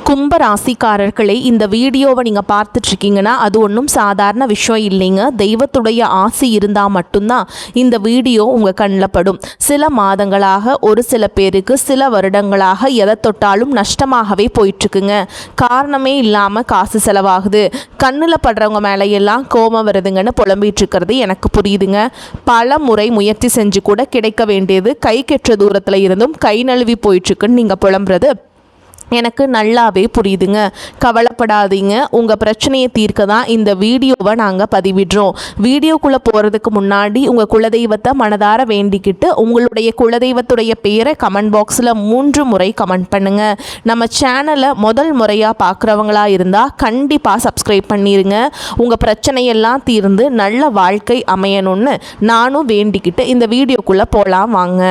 கும்ப ராசிக்காரர்களை இந்த வீடியோவை நீங்கள் பார்த்துட்ருக்கீங்கன்னா அது ஒன்றும் சாதாரண விஷயம் இல்லைங்க. தெய்வத்துடைய ஆசி இருந்தால் மட்டும்தான் இந்த வீடியோ உங்கள் கண்ணில் படும். சில மாதங்களாக ஒரு சில பேருக்கு சில வருடங்களாக எதை தொட்டாலும் நஷ்டமாகவே போயிட்டுருக்குங்க. காரணமே இல்லாமல் காசு செலவாகுது, கண்ணில் படுறவங்க மேலேயெல்லாம் கோபம் வருதுங்கன்னு புலம்பிகிட்டு இருக்கிறது எனக்கு புரியுதுங்க. பல முறை முயற்சி செஞ்சு கூட கிடைக்க வேண்டியது கை கெட்ட தூரத்தில் இருந்தும் கை நழுவி போயிட்டுருக்குன்னு நீங்கள் புலம்புறது எனக்கு நல்லாவே புரியுதுங்க. கவலைப்படாதீங்க, உங்கள் பிரச்சனையை தீர்க்க தான் இந்த வீடியோவை நாங்கள் பதிவிடுறோம். வீடியோக்குள்ளே போகிறதுக்கு முன்னாடி உங்கள் குலதெய்வத்தை மனதார வேண்டிக்கிட்டு உங்களுடைய குலதெய்வத்துடைய பேரை கமெண்ட் பாக்ஸில் 3 முறை கமெண்ட் பண்ணுங்கள். நம்ம சேனலை முதல் முறையாக பார்க்குறவங்களா இருந்தால் கண்டிப்பாக சப்ஸ்கிரைப் பண்ணிடுங்க. உங்கள் பிரச்சனையெல்லாம் தீர்ந்து நல்ல வாழ்க்கை அமையணும்னு நானும் வேண்டிக்கிட்டு இந்த வீடியோக்குள்ளே போகலாம் வாங்க.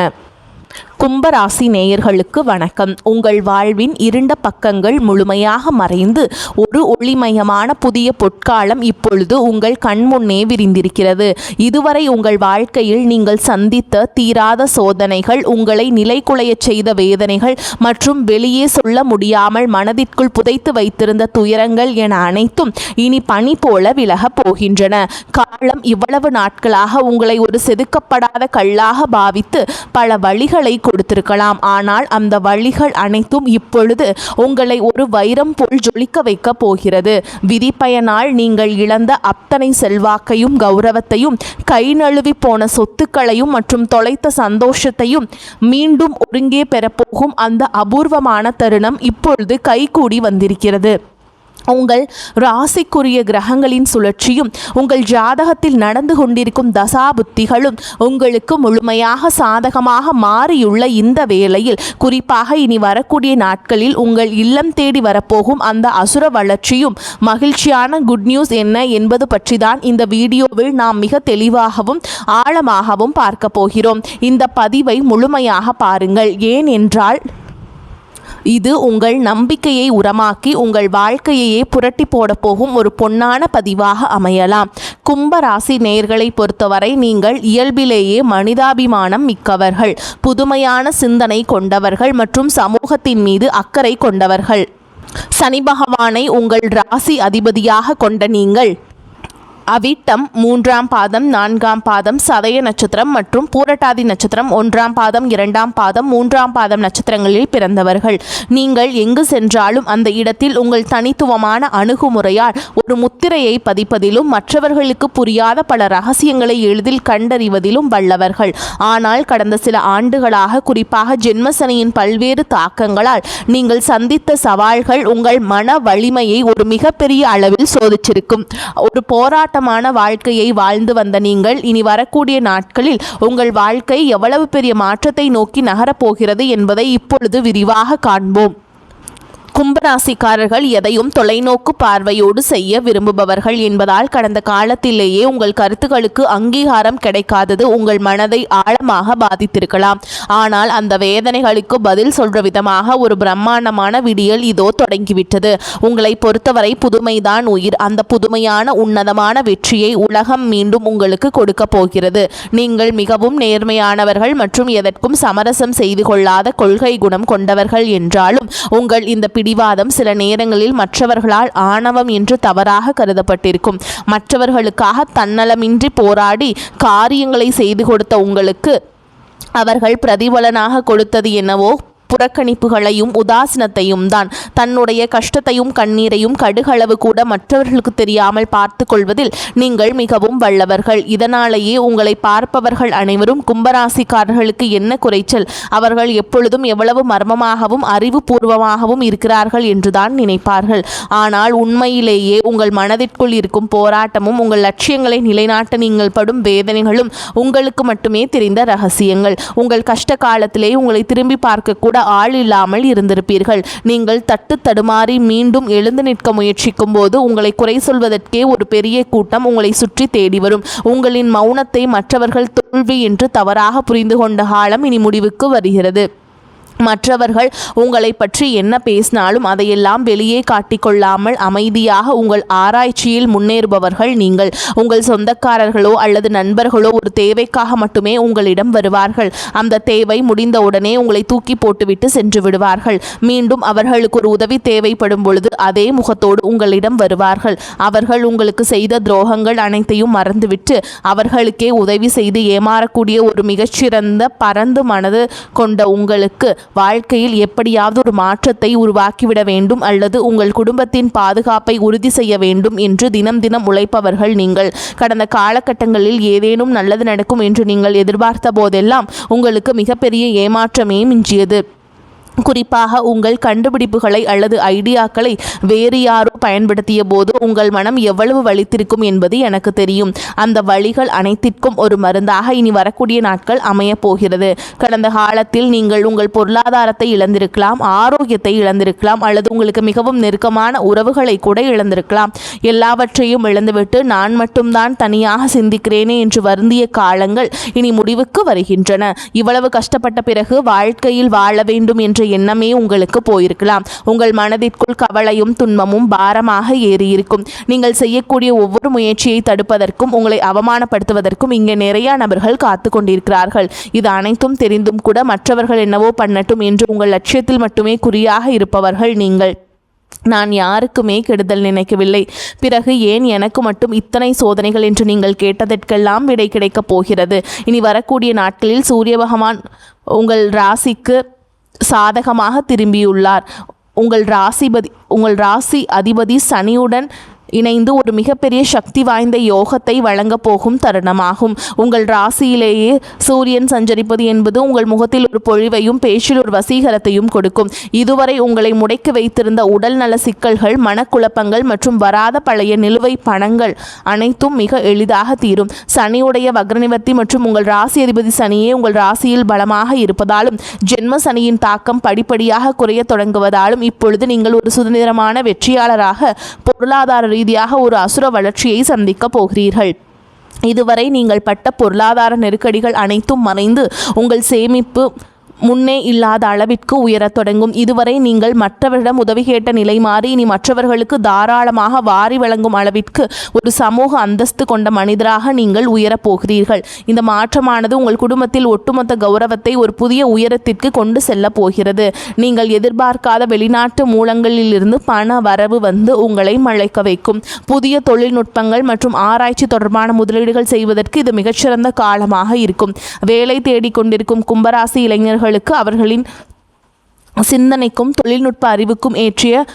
கும்பராசி நேயர்களுக்கு வணக்கம். உங்கள் வாழ்வின் இருண்ட பக்கங்கள் முழுமையாக மறைந்து ஒரு ஒளிமயமான புதிய பொற்காலம் இப்பொழுது உங்கள் கண்முன்னே விரிந்திருக்கிறது. இதுவரை உங்கள் வாழ்க்கையில் நீங்கள் சந்தித்த தீராத சோதனைகள், உங்களை நிலைகுலைய செய்த வேதனைகள் மற்றும் வெளியே சொல்ல முடியாமல் மனதிற்குள் புதைத்து வைத்திருந்த துயரங்கள் என அனைத்தும் இனி பனி போல விலகப் போகின்றன. காலம் இவ்வளவு நாட்களாக உங்களை ஒரு செதுக்கப்படாத கல்லாக பாவித்து பல வழிகளை கொடுத்திருக்கலாம். ஆனால் அந்த வழிகள் அனைத்தும் இப்பொழுது உங்களை ஒரு வைரம் போல் ஜொலிக்க வைக்க போகிறது. விதிப்பயனால் நீங்கள் இழந்த அத்தனை செல்வாக்கையும் கௌரவத்தையும், கை நழுவி போன சொத்துக்களையும் மற்றும் தொலைத்த சந்தோஷத்தையும் மீண்டும் ஒருங்கே பெறப்போகும் அந்த அபூர்வமான தருணம் இப்பொழுது கைகூடி வந்திருக்கிறது. உங்கள் ராசிக்குரிய கிரகங்களின் சுழற்சியும் உங்கள் ஜாதகத்தில் நடந்து கொண்டிருக்கும் தசாபுத்திகளும் உங்களுக்கு முழுமையாக சாதகமாக மாறியுள்ள இந்த வேளையில், குறிப்பாக இனி வரக்கூடிய நாட்களில் உங்கள் இல்லம் தேடி வரப்போகும் அந்த அசுர வளர்ச்சியும் மகிழ்ச்சியான குட் நியூஸ் என்ன என்பது பற்றி தான் இந்த வீடியோவில் நாம் மிக தெளிவாகவும் ஆழமாகவும் பார்க்க போகிறோம். இந்த பதிவை முழுமையாக பாருங்கள். ஏனென்றால் இது உங்கள் நம்பிக்கையை உரமாக்கி உங்கள் வாழ்க்கையையே புரட்டி போட போகும் ஒரு பொன்னான பதிவாக அமையலாம். கும்பராசி நேயர்களை பொறுத்தவரை நீங்கள் இயல்பிலேயே மனிதாபிமானம் மிக்கவர்கள், புதுமையான சிந்தனை கொண்டவர்கள் மற்றும் சமூகத்தின் மீது அக்கறை கொண்டவர்கள். சனி பகவானை உங்கள் ராசி அதிபதியாக கொண்ட நீங்கள் அவிட்டம் 3ஆம் பாதம் 4ஆம் பாதம் சதய நட்சத்திரம் மற்றும் பூரட்டாதி நட்சத்திரம் 1ஆம் பாதம் 2ஆம் பாதம் 3ஆம் பாதம் நட்சத்திரங்களில் பிறந்தவர்கள். நீங்கள் எங்கு சென்றாலும் அந்த இடத்தில் உங்கள் தனித்துவமான அணுகுமுறையால் ஒரு முத்திரையை பதிப்பதிலும் மற்றவர்களுக்கு புரியாத பல ரகசியங்களை எளிதில் கண்டறிவதிலும் வல்லவர்கள். ஆனால் கடந்த சில ஆண்டுகளாக, குறிப்பாக ஜென்மசனியின் பல்வேறு தாக்கங்களால் நீங்கள் சந்தித்த சவால்கள் உங்கள் மன வலிமையை ஒரு மிகப்பெரிய அளவில் சோதிச்சிருக்கும். ஒரு போராட்ட வாழ்க்கையை வாழ்ந்து வந்த நீங்கள் இனி வரக்கூடிய நாட்களில் உங்கள் வாழ்க்கை எவ்வளவு பெரிய மாற்றத்தை நோக்கி நகரப்போகிறது என்பதை இப்பொழுது விரிவாக காண்போம். கும்பராசிக்காரர்கள் எதையும் தொலைநோக்கு பார்வையோடு செய்ய விரும்புபவர்கள் என்பதால் கடந்த காலத்திலேயே உங்கள் கருத்துக்களுக்கு அங்கீகாரம் கிடைக்காதது உங்கள் மனதை ஆழமாக பாதித்திருக்கலாம். ஆனால் அந்த வேதனைகளுக்கு பதில் சொல்ற விதமாக ஒரு பிரம்மாண்டமான விடியல் இதோ தொடங்கிவிட்டது. உங்களை பொறுத்தவரை புதுமைதான் உயிர். அந்த புதுமையான உன்னதமான வெற்றியை உலகம் மீண்டும் உங்களுக்கு கொடுக்க போகிறது. நீங்கள் மிகவும் நேர்மையானவர்கள் மற்றும் எதற்கும் சமரசம் செய்து கொள்ளாத கொள்கை குணம் கொண்டவர்கள் என்றாலும் உங்கள் இந்த பிடிவாதம் சில நேரங்களில் மற்றவர்களால் ஆணவம் என்று தவறாக கருதப்பட்டிருக்கும். மற்றவர்களுக்காக தன்னலமின்றி போராடி காரியங்களை செய்து கொடுத்த உங்களுக்கு அவர்கள் பிரதிபலனாக கொடுத்தது என்னவோ புறக்கணிப்புகளையும் உதாசீனத்தையும் தான். தன்னுடைய கஷ்டத்தையும் கண்ணீரையும் கடுகளவு கூட மற்றவர்களுக்கு தெரியாமல் பார்த்து கொள்வதில் நீங்கள் மிகவும் வல்லவர்கள். இதனாலேயே உங்களை பார்ப்பவர்கள் அனைவரும் கும்பராசிக்காரர்களுக்கு என்ன குறைச்சல், அவர்கள் எப்பொழுதும் எவ்வளவு மர்மமாகவும் அறிவுபூர்வமாகவும் இருக்கிறார்கள் என்றுதான் நினைப்பார்கள். ஆனால் உண்மையிலேயே உங்கள் மனதிற்குள் இருக்கும் போராட்டமும் உங்கள் லட்சியங்களை நிலைநாட்ட நீங்கள் படும் வேதனைகளும் உங்களுக்கு மட்டுமே தெரிந்த ரகசியங்கள். உங்கள் கஷ்ட காலத்திலே உங்களை திரும்பி பார்க்க கூட ஆள் இல்லாமல் இருந்திருப்பீர்கள். நீங்கள் தட்டு தடுமாறி மீண்டும் எழுந்து நிற்க முயற்சிக்கும் போது உங்களை குறை சொல்வதற்கே ஒரு பெரிய கூட்டம் உங்களை சுற்றி தேடி வரும். உங்களின் மௌனத்தை மற்றவர்கள் தோல்வி என்று தவறாக புரிந்து கொண்ட காலம் இனி முடிவுக்கு வருகிறது. மற்றவர்கள் உங்களை பற்றி என்ன பேசினாலும் அதையெல்லாம் வெளியே காட்டிக்கொள்ளாமல் அமைதியாக உங்கள் ஆராய்ச்சியில் முன்னேறுபவர்கள் நீங்கள். உங்கள் சொந்தக்காரர்களோ அல்லது நண்பர்களோ ஒரு தேவைக்காக மட்டுமே உங்களிடம் வருவார்கள். அந்த தேவை முடிந்தவுடனே உங்களை தூக்கி போட்டுவிட்டு சென்று விடுவார்கள். மீண்டும் அவர்களுக்கு ஒரு உதவி தேவைப்படும் பொழுது அதே முகத்தோடு உங்களிடம் வருவார்கள். அவர்கள் உங்களுக்கு செய்த துரோகங்கள் அனைத்தையும் மறந்துவிட்டு அவர்களுக்கே உதவி செய்து ஏமாறக்கூடிய ஒரு மிகச்சிறந்த பரந்து மனது கொண்ட உங்களுக்கு வாழ்க்கையில் எப்படியாவது ஒரு மாற்றத்தை உருவாக்கிவிட வேண்டும் அல்லது உங்கள் குடும்பத்தின் பாதுகாப்பை உறுதி செய்ய வேண்டும் என்று தினம் தினம் உழைப்பவர்கள் நீங்கள். கடந்த காலகட்டங்களில் ஏதேனும் நல்லது நடக்கும் என்று நீங்கள் எதிர்பார்த்த போதெல்லாம் உங்களுக்கு மிகப்பெரிய ஏமாற்றமே மிஞ்சியது. குறிப்பாக உங்கள் கண்டுபிடிப்புகளை அல்லது ஐடியாக்களை வேறு யாரோ பயன்படுத்திய போது உங்கள் மனம் எவ்வளவு வலித்திருக்கும் என்பது எனக்கு தெரியும். அந்த வழிகள் அனைத்திற்கும் ஒரு மருந்தாக இனி வரக்கூடிய நாட்கள் அமையப் போகிறது. கடந்த காலத்தில் நீங்கள் உங்கள் பொருளாதாரத்தை இழந்திருக்கலாம், ஆரோக்கியத்தை இழந்திருக்கலாம், அல்லது உங்களுக்கு மிகவும் நெருக்கமான உறவுகளை கூட இழந்திருக்கலாம். எல்லாவற்றையும் இழந்துவிட்டு நான் மட்டும்தான் தனியாக சிந்திக்கிறேனே என்று வருந்திய காலங்கள் இனி முடிவுக்கு வருகின்றன. இவ்வளவு கஷ்டப்பட்ட பிறகு வாழ்க்கையில் வாழ வேண்டும் என்ற எண்ணமே உங்களுக்கு போயிருக்கலாம். உங்கள் மனதிற்குள் கவலையும் துன்பமும் பாரமாக ஏறியிருக்கும். நீங்கள் செய்யக்கூடிய ஒவ்வொரு முயற்சியை தடுப்பதற்கும் உங்களை அவமானப்படுத்துவதற்கும் இங்கே நிறைய நபர்கள் காத்து கொண்டிருக்கிறார்கள். இது அனைத்தும் தெரிந்தும் கூட மற்றவர்கள் என்னவோ பண்ணட்டும் என்று உங்கள் லட்சியத்தில் மட்டுமே குறியாக இருப்பவர்கள் நீங்கள். நான் யாருக்குமே கெடுதல் நினைக்கவில்லை. பிறகு ஏன் எனக்கு மட்டும் இத்தனை சோதனைகள் என்று நீங்கள் கேட்டதற்கெல்லாம் விடை கிடைக்கப் போகிறது. இனி வரக்கூடிய நாட்களில் சூரிய பகவான் உங்கள் ராசிக்கு சாதகமாக திரும்பியுள்ளார். உங்கள் ராசி அதிபதி சனியுடன் இணைந்து ஒரு மிகப்பெரிய சக்தி வாய்ந்த யோகத்தை வழங்கப் போகும் தருணமாகும். உங்கள் ராசியிலேயே சூரியன் சஞ்சரிப்பது என்பது உங்கள் முகத்தில் ஒரு பொழிவையும் பேச்சில் ஒரு வசீகரத்தையும் கொடுக்கும். இதுவரை உங்களை முடக்கி வைத்திருந்த உடல் நல சிக்கல்கள், மனக்குழப்பங்கள் மற்றும் வராத பழைய நிலுவை பணங்கள் அனைத்தும் மிக எளிதாக தீரும். சனியுடைய வக்ரநிவர்த்தி மற்றும் உங்கள் ராசி அதிபதி சனியே உங்கள் ராசியில் பலமாக இருப்பதாலும் ஜென்ம சனியின் தாக்கம் படிப்படியாக குறைய தொடங்குவதாலும் இப்பொழுது நீங்கள் ஒரு சுதந்திரமான வெற்றியாளராக பொருளாதார ரீதியாக ஒரு அசுர வளர்ச்சியை சந்திக்க போகிறீர்கள். இதுவரை நீங்கள் பட்ட பொருளாதார நெருக்கடிகள் அனைத்தும் மறைந்து உங்கள் சேமிப்பு முன்னே இல்லாத அளவிற்கு உயரத் தொடங்கும். இதுவரை நீங்கள் மற்றவரிடம் உதவி கேட்ட நிலை மாறி இனி மற்றவர்களுக்கு தாராளமாக வாரி வழங்கும் அளவிற்கு ஒரு சமூக அந்தஸ்து கொண்ட மனிதராக நீங்கள் உயரப் போகிறீர்கள். இந்த மாற்றமானது உங்கள் குடும்பத்தில் ஒட்டுமொத்த கௌரவத்தை ஒரு புதிய உயரத்திற்கு கொண்டு செல்ல போகிறது. நீங்கள் எதிர்பார்க்காத வெளிநாட்டு மூலங்களிலிருந்து பண வரவு வந்து உங்களை மழைக்க வைக்கும். புதிய தொழில்நுட்பங்கள் மற்றும் ஆராய்ச்சி தொடர்பான முதலீடுகள் செய்வதற்கு இது மிகச்சிறந்த காலமாக இருக்கும். வேலை தேடிக்கொண்டிருக்கும் கும்பராசி இளைஞர்கள் அவர்களின் சிந்தனைக்கும் தொழில்நுட்ப அறிவுக்கும் ஏற்றிய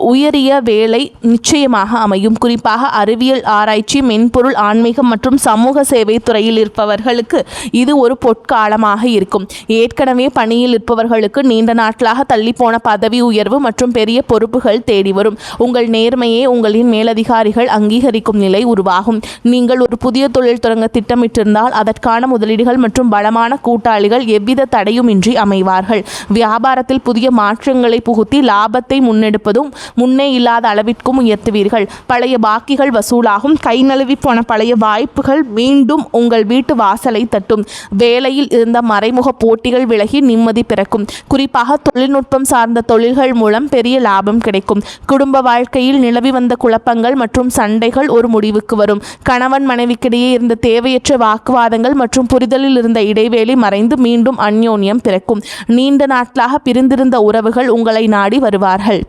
உயரிய வேலை நிச்சயமாக அமையும். குறிப்பாக அறிவியல் ஆராய்ச்சி, மென்பொருள், ஆன்மீகம் மற்றும் சமூக சேவை துறையில் இருப்பவர்களுக்கு இது ஒரு பொற்காலமாக இருக்கும். ஏற்கனவே பணியில் இருப்பவர்களுக்கு நீண்ட நாட்களாக தள்ளிப்போன பதவி உயர்வு மற்றும் பெரிய பொறுப்புகள் தேடி வரும். உங்கள் நேர்மையை உங்களின் மேலதிகாரிகள் அங்கீகரிக்கும் நிலை உருவாகும். நீங்கள் ஒரு புதிய தொழில் தொடங்க திட்டமிட்டிருந்தால் அதற்கான முதலீடுகள் மற்றும் பலமான கூட்டாளிகள் எவ்வித தடையுமின்றி அமைவார்கள். வியாபாரத்தில் புதிய மாற்றங்களை புகுத்தி லாபத்தை முன்னெடுப்பதும் முன்னே இல்லாத அளவிற்கும் உயர்த்துவீர்கள். பழைய பாக்கிகள் வசூலாகும். கை நழுவி போன பழைய வாய்ப்புகள் மீண்டும் உங்கள் வீட்டு வாசலை தட்டும். வேலையில் இருந்த மறைமுக போட்டிகள் விலகி நிம்மதி பிறக்கும். குறிப்பாக தொழில்நுட்பம் சார்ந்த தொழில்கள் மூலம் பெரிய லாபம் கிடைக்கும். குடும்ப வாழ்க்கையில் நிலவி வந்த குழப்பங்கள் மற்றும் சண்டைகள் ஒரு முடிவுக்கு வரும். கணவன் மனைவிக்கிடையே இருந்த தேவையற்ற வாக்குவாதங்கள் மற்றும் புரிதலில் இருந்த இடைவேளை மறைந்து மீண்டும் அந்யோன்யம் பிறக்கும். நீண்ட நாட்களாக பிரிந்திருந்த உறவுகள் உங்களை நாடி வருவார்கள்.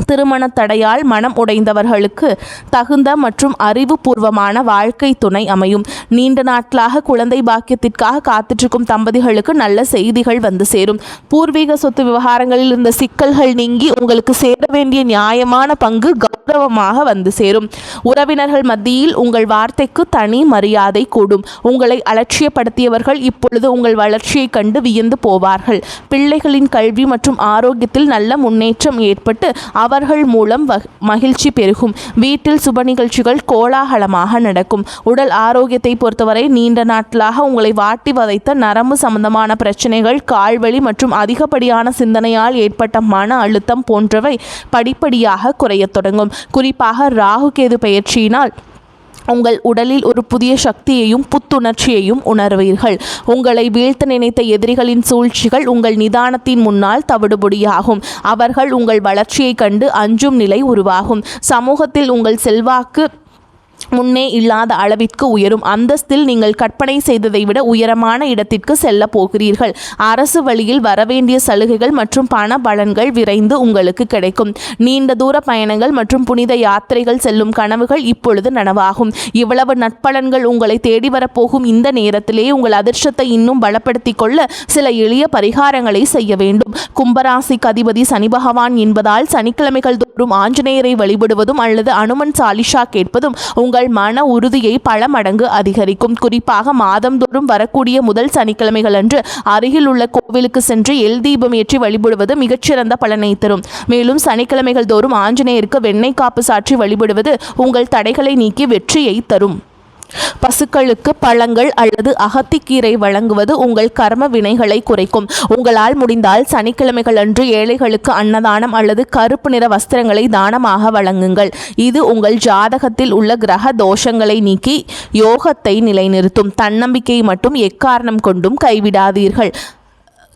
திருமண தடையால் மனம் உடைந்தவர்களுக்கு தகுந்த மற்றும் அறிவுபூர்வமான வாழ்க்கை துணை அமையும். நீண்ட நாட்களாக குழந்தை பாக்கியத்திற்காக காத்திருக்கும் தம்பதிகளுக்கு நல்ல செய்திகள் வந்து சேரும். பூர்வீக சொத்து விவகாரங்களில் இருந்த சிக்கல்கள் நீங்கி உங்களுக்கு சேர வேண்டிய நியாயமான பங்கு கௌரவமாக வந்து சேரும். உறவினர்கள் மத்தியில் உங்கள் வார்த்தைக்கு தனி மரியாதை கூடும். உங்களை அலட்சியப்படுத்தியவர்கள் இப்பொழுது உங்கள் வளர்ச்சியை கண்டு வியந்து போவார்கள். பிள்ளைகளின் கல்வி மற்றும் ஆரோக்கியத்தில் நல்ல முன்னேற்றம் ஏற்பட்டு அவர்கள் மூலம் மகிழ்ச்சி பெருகும். வீட்டில் சுப நிகழ்ச்சிகள் கோலாகலமாக நடக்கும். உடல் ஆரோக்கியத்தை பொறுத்தவரை நீண்ட நாட்களாக உங்களை வாட்டி வதைத்த நரம்பு சம்பந்தமான பிரச்சனைகள், கால்வலி மற்றும் அதிகப்படியான சிந்தனையால் ஏற்பட்ட மன அழுத்தம் போன்றவை படிப்படியாக குறையத் தொடங்கும். குறிப்பாக ராகு கேது பெயர்ச்சியினால் உங்கள் உடலில் ஒரு புதிய சக்தியையும் புத்துணர்ச்சியையும் உணர்வீர்கள். உங்களை வீழ்த்த நினைத்த எதிரிகளின் சூழ்ச்சிகள் உங்கள் நிதானத்தின் முன்னால் தவிடுபொடியாகும். அவர்கள் உங்கள் வளர்ச்சியைக் கண்டு அஞ்சும் நிலை உருவாகும். சமூகத்தில் உங்கள் செல்வாக்கு முன்னே இல்லாத அளவிற்கு உயரும். அந்தஸ்தில் நீங்கள் கற்பனை செய்ததை விட உயரமான இடத்திற்கு செல்ல போகிறீர்கள். அரசு வழியில் வரவேண்டிய சலுகைகள் மற்றும் பண பலன்கள் விரைந்து உங்களுக்கு கிடைக்கும். நீண்ட தூர பயணங்கள் மற்றும் புனித யாத்திரைகள் செல்லும் கனவுகள் இப்பொழுது நனவாகும். இவ்வளவு நற்பலன்கள் உங்களை தேடி வரப்போகும் இந்த நேரத்திலே உங்கள் அதிர்ஷ்டத்தை இன்னும் பலப்படுத்திக் கொள்ள சில எளிய பரிகாரங்களை செய்ய வேண்டும். கும்பராசிக்கு அதிபதி சனி பகவான் என்பதால் சனிக்கிழமைகள் தோறும் ஆஞ்சநேயரை வழிபடுவதும் அல்லது அனுமன் சாலிஷா கேட்பதும் உங்கள் மன உறுதியை பல மடங்கு அதிகரிக்கும். குறிப்பாக மாதந்தோறும் வரக்கூடிய முதல் சனிக்கிழமைகள் அன்று அருகில் உள்ள கோவிலுக்கு சென்று எல் தீபம் ஏற்றி வழிபடுவது மிகச்சிறந்த பலனை தரும். மேலும் சனிக்கிழமைகள் தோறும் ஆஞ்சநேயருக்கு வெண்ணெய் காப்பு சாற்றி வழிபடுவது உங்கள் தடைகளை நீக்கி வெற்றியை தரும். பசுக்களுக்கு பழங்கள் அல்லது அகத்திக்கீரை வழங்குவது உங்கள் கர்ம வினைகளை குறைக்கும். உங்களால் முடிந்தால் சனிக்கிழமைகள் அன்று ஏழைகளுக்கு அன்னதானம் அல்லது கருப்பு நிற வஸ்திரங்களை தானமாக வழங்குங்கள். இது உங்கள் ஜாதகத்தில் உள்ள கிரக தோஷங்களை நீக்கி யோகத்தை நிலைநிறுத்தும். தன்னம்பிக்கையை மட்டும் எக்காரணம் கொண்டும் கைவிடாதீர்கள்.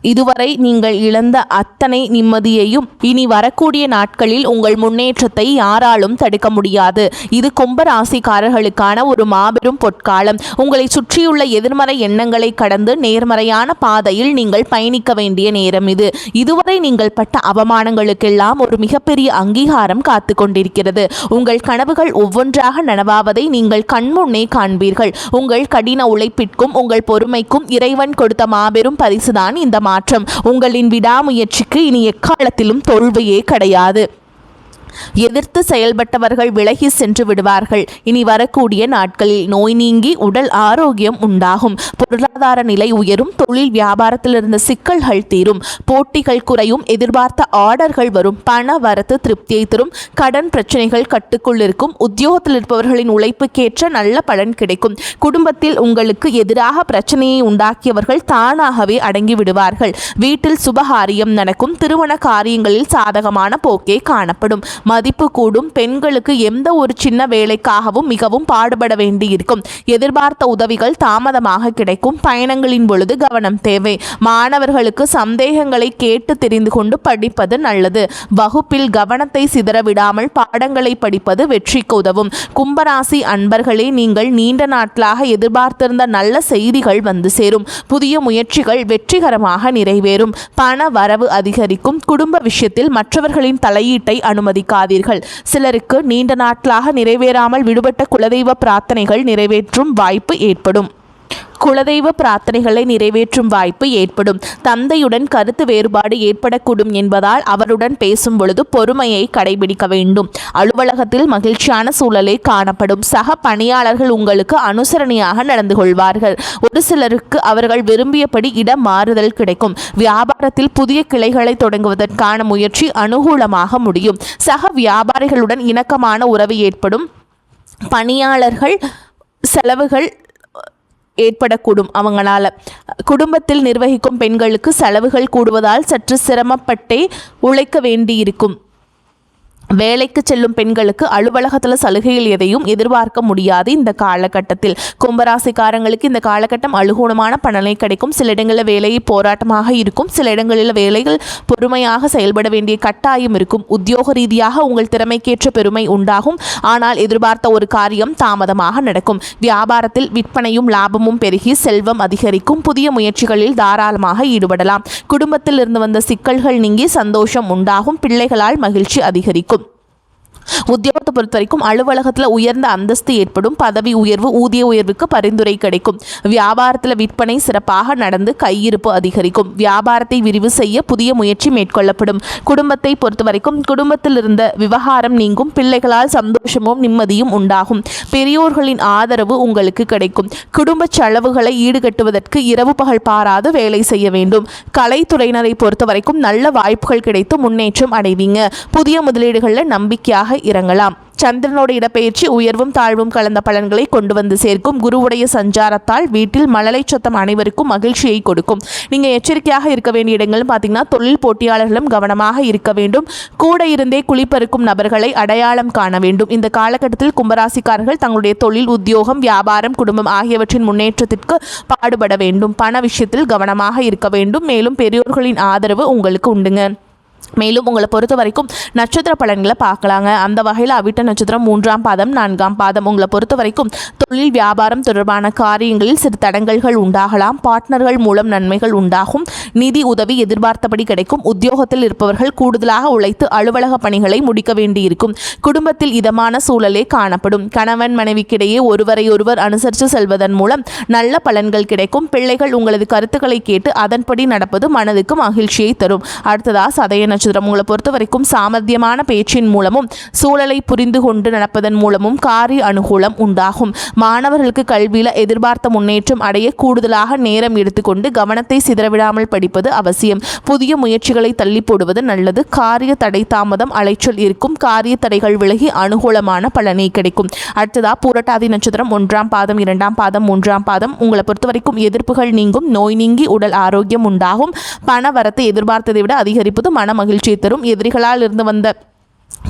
இதுவரை நீங்கள் இழந்த அத்தனை நிம்மதியையும் இனி வரக்கூடிய நாட்களில் உங்கள் முன்னேற்றத்தை யாராலும் தடுக்க முடியாது. இது கும்பராசிக்காரர்களுக்கான ஒரு மாபெரும் பொற்காலம். உங்களை சுற்றியுள்ள எதிர்மறை எண்ணங்களை கடந்து நேர்மறையான பாதையில் நீங்கள் பயணிக்க வேண்டிய நேரம் இது. இதுவரை நீங்கள் பட்ட அவமானங்களுக்கெல்லாம் ஒரு மிகப்பெரிய அங்கீகாரம் காத்து கொண்டிருக்கிறது. உங்கள் கனவுகள் ஒவ்வொன்றாக நனவாவதை நீங்கள் கண்முன்னே காண்பீர்கள். உங்கள் கடின உழைப்பிற்கும் உங்கள் பொறுமைக்கும் இறைவன் கொடுத்த மாபெரும் பரிசுதான் இந்த மாற்றம். உங்களின் விடாமுயற்சிக்கு இனி எக்காலத்திலும் தோல்வியே கிடையாது. எதிர்த்து செயல்பட்டவர்கள் விலகி சென்று விடுவார்கள். இனி வரக்கூடிய நாட்களில் நோய் நீங்கி உடல் ஆரோக்கியம் உண்டாகும். பொருளாதார நிலை உயரும். தொழில் வியாபாரத்தில் இருந்த சிக்கல்கள் தீரும். போட்டிகள் குறையும். எதிர்பார்த்த ஆர்டர்கள் வரும். பண வரத்து திருப்தியை தரும். கடன் பிரச்சனைகள் கட்டுக்குள் இருக்கும். உத்தியோகத்தில் இருப்பவர்களின் உழைப்புக்கேற்ற நல்ல பலன் கிடைக்கும். குடும்பத்தில் உங்களுக்கு எதிராக பிரச்சனையை உண்டாக்கியவர்கள் தானாகவே அடங்கி விடுவார்கள். வீட்டில் சுபகாரியம் நடக்கும். திருமண காரியங்களில் சாதகமான போக்கே காணப்படும். மதிப்பு கூடும். பெண்களுக்கு எந்த ஒரு சின்ன வேலைக்காகவும் மிகவும் பாடுபட வேண்டியிருக்கும். எதிர்பார்த்த உதவிகள் தாமதமாக கிடைக்கும். பயணங்களின் பொழுது கவனம் தேவை. மாணவர்களுக்கு சந்தேகங்களை கேட்டு தெரிந்து கொண்டு படிப்பது நல்லது. வகுப்பில் கவனத்தை சிதறவிடாமல் பாடங்களை படிப்பது வெற்றிக்கு உதவும். கும்பராசி அன்பர்களே, நீங்கள் நீண்ட நாட்களாக எதிர்பார்த்திருந்த நல்ல செய்திகள் வந்து சேரும். புதிய முயற்சிகள் வெற்றிகரமாக நிறைவேறும். பண வரவு அதிகரிக்கும். குடும்ப விஷயத்தில் மற்றவர்களின் தலையீட்டை அனுமதிக்காதீர்கள். சிலருக்கு நீண்ட நாட்களாக நிறைவேறாமல் விடுபட்ட குலதெய்வ பிரார்த்தனைகள் நிறைவேற்றும் வாய்ப்பு ஏற்படும். தந்தையுடன் கருத்து வேறுபாடு ஏற்படக்கூடும் என்பதால் அவருடன் பேசும் பொழுது பொறுமையை கடைபிடிக்க வேண்டும். அலுவலகத்தில் மகிழ்ச்சியான சூழலே காணப்படும். சக பணியாளர்கள் உங்களுக்கு அனுசரணையாக நடந்து கொள்வார்கள். ஒரு சிலருக்கு அவர்கள் விரும்பியபடி இடம் மாறுதல் கிடைக்கும். வியாபாரத்தில் புதிய கிளைகளை தொடங்குவதற்கான முயற்சி அனுகூலமாக முடியும். சக வியாபாரிகளுடன் இணக்கமான உறவு ஏற்படும். பணியாளர்கள் செலவுகள் ஏற்படக்கூடும். அவங்களால குடும்பத்தில் நிர்வகிக்கும் பெண்களுக்கு செலவுகள் கூடுவதால் சற்று சிரமப்பட்டே உழைக்க வேண்டியிருக்கும். வேலைக்கு செல்லும் பெண்களுக்கு அலுவலகத்தில் சலுகைகள் எதையும் எதிர்பார்க்க முடியாது. இந்த காலகட்டத்தில் கும்பராசிக்காரங்களுக்கு இந்த காலகட்டம் அனுகூலமான பலனை கிடைக்கும். சில இடங்களில் வேலையை போராட்டமாக இருக்கும். சில இடங்களில் வேலைகள் பொறுமையாக செயல்பட வேண்டிய கட்டாயம் இருக்கும். உத்தியோக ரீதியாக உங்கள் திறமைக்கேற்ற பெருமை உண்டாகும். ஆனால் எதிர்பார்த்த ஒரு காரியம் தாமதமாக நடக்கும். வியாபாரத்தில் விற்பனையும் லாபமும் பெருகி செல்வம் அதிகரிக்கும். புதிய முயற்சிகளில் தாராளமாக ஈடுபடலாம். குடும்பத்தில் இருந்து வந்த சிக்கல்கள் நீங்கி சந்தோஷம் உண்டாகும். பிள்ளைகளால் மகிழ்ச்சி அதிகரிக்கும். உத்தியோகத்தை பொறுத்த வரைக்கும் அலுவலகத்தில் உயர்ந்த அந்தஸ்து ஏற்படும். பதவி உயர்வு, ஊதிய உயர்வுக்கு பரிந்துரை கிடைக்கும். வியாபாரத்தில் விற்பனை சிறப்பாக நடந்து கையிருப்பு அதிகரிக்கும். வியாபாரத்தை விரிவு செய்ய புதிய முயற்சி மேற்கொள்ளப்படும். குடும்பத்தை பொறுத்த வரைக்கும் குடும்பத்தில் இருந்த விவகாரம் நீங்கும். பிள்ளைகளால் சந்தோஷமும் நிம்மதியும் உண்டாகும். பெரியோர்களின் ஆதரவு உங்களுக்கு கிடைக்கும். குடும்ப செலவுகளை ஈடுகட்டுவதற்கு இரவு பகல் பாராது வேலை செய்ய வேண்டும். கலைத்துறையினரை பொறுத்த வரைக்கும் நல்ல வாய்ப்புகள் கிடைத்து முன்னேற்றம் அடைவீங்க. புதிய முதலீடுகளில் நம்பிக்கையாக முழுமையாக இறங்கலாம். சந்திரனோட இடப்பெயர்ச்சி உயர்வும் தாழ்வும் கலந்த பலன்களை கொண்டு வந்து சேர்க்கும். குருவுடைய சஞ்சாரத்தால் வீட்டில் மழலை சத்தம் அனைவருக்கும் மகிழ்ச்சியை கொடுக்கும். நீங்கள் எச்சரிக்கையாக இருக்க வேண்டிய இடங்கள்னு பார்த்தீங்கன்னா, தொழில் போட்டியாளர்களும் கவனமாக இருக்க வேண்டும். கூட இருந்தே குளிப்பறுக்கும் நபர்களை அடையாளம் காண வேண்டும். இந்த காலகட்டத்தில் கும்பராசிக்காரர்கள் தங்களுடைய தொழில், உத்தியோகம், வியாபாரம், குடும்பம் ஆகியவற்றின் முன்னேற்றத்திற்கு பாடுபட வேண்டும். பண விஷயத்தில் கவனமாக இருக்க வேண்டும். மேலும் பெரியோர்களின் ஆதரவு உங்களுக்கு உண்டுங்க. மேலும் உங்களை பொறுத்த வரைக்கும் நட்சத்திர பலன்களை பார்க்கலாங்க. அந்த வகையில் அவிட்ட நட்சத்திரம் 3ஆம் பாதம் 4ஆம் பாதம். உங்களை பொறுத்த வரைக்கும் தொழில் வியாபாரம் தொடர்பான காரியங்களில் சிறு தடங்கல்கள் உண்டாகலாம். பார்ட்னர்கள் மூலம் நன்மைகள் உண்டாகும். நிதி உதவி எதிர்பார்த்தபடி கிடைக்கும். உத்தியோகத்தில் இருப்பவர்கள் கூடுதலாக உழைத்து அலுவலக பணிகளை முடிக்க வேண்டியிருக்கும். குடும்பத்தில் இதமான சூழலே காணப்படும். கணவன் மனைவிக்கிடையே ஒருவரையொருவர் அனுசரித்து செல்வதன் மூலம் நல்ல பலன்கள் கிடைக்கும். பிள்ளைகள் உங்களது கருத்துக்களை கேட்டு அதன்படி நடப்பது மனதுக்கு மகிழ்ச்சியை தரும். அடுத்ததா சதய நட்சத்திரம். உங்களை பொறுத்த வரைக்கும் சாமர்த்தியமான பேச்சின் மூலமும் சூழலை புரிந்து கொண்டு நடப்பதன் மூலமும் காரிய அனுகூலம் உண்டாகும். மாணவர்களுக்கு கல்வியில் எதிர்பார்த்த முன்னேற்றம் அடைய கூடுதலாக நேரம் எடுத்துக்கொண்டு கவனத்தை சிதறவிடாமல் படிப்பது அவசியம். புதிய முயற்சிகளை தள்ளி போடுவது நல்லது. காரிய தடை தாமதம் அலைச்சல் இருக்கும். காரிய தடைகள் விலகி அனுகூலமான பலனை கிடைக்கும். அடுத்ததா பூரட்டாதி நட்சத்திரம் 1ஆம் பாதம் 2ஆம் பாதம் 3ஆம் பாதம். உங்களை பொறுத்த வரைக்கும் எதிர்ப்புகள் நீங்கும். நோய் நீங்கி உடல் ஆரோக்கியம் உண்டாகும். பண வரத்தை எதிர்பார்த்ததை விட அதிகரிப்பது மன மகிழ்ச்சியை தரும். எதிரிகளால் இருந்து வந்த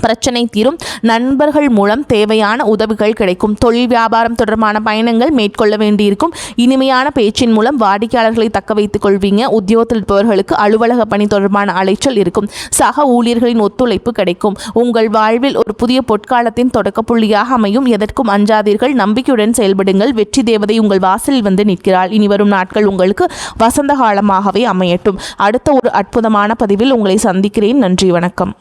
பிரச்சனை தீரும். நண்பர்கள் மூலம் தேவையான உதவிகள் கிடைக்கும். தொழில் வியாபாரம் தொடர்பான பயணங்கள் மேற்கொள்ள வேண்டியிருக்கும். இனிமையான பேச்சின் மூலம் வாடிக்கையாளர்களை தக்க வைத்துக் கொள்வீங்க. உத்தியோகத்தில் இருப்பவர்களுக்கு அலுவலக பணி தொடர்பான அலைச்சல் இருக்கும். சக ஊழியர்களின் ஒத்துழைப்பு கிடைக்கும். உங்கள் வாழ்வில் ஒரு புதிய பொற்காலத்தின் தொடக்க புள்ளியாக அமையும். எதற்கும் அஞ்சாதீர்கள். நம்பிக்கையுடன் செயல்படுங்கள். வெற்றி தேவதை உங்கள் வாசலில் வந்து நிற்கிறாள். இனி வரும் நாட்கள் உங்களுக்கு வசந்த காலமாகவே அமையட்டும். அடுத்த ஒரு அற்புதமான பதிவில் உங்களை சந்திக்கிறேன். நன்றி, வணக்கம்.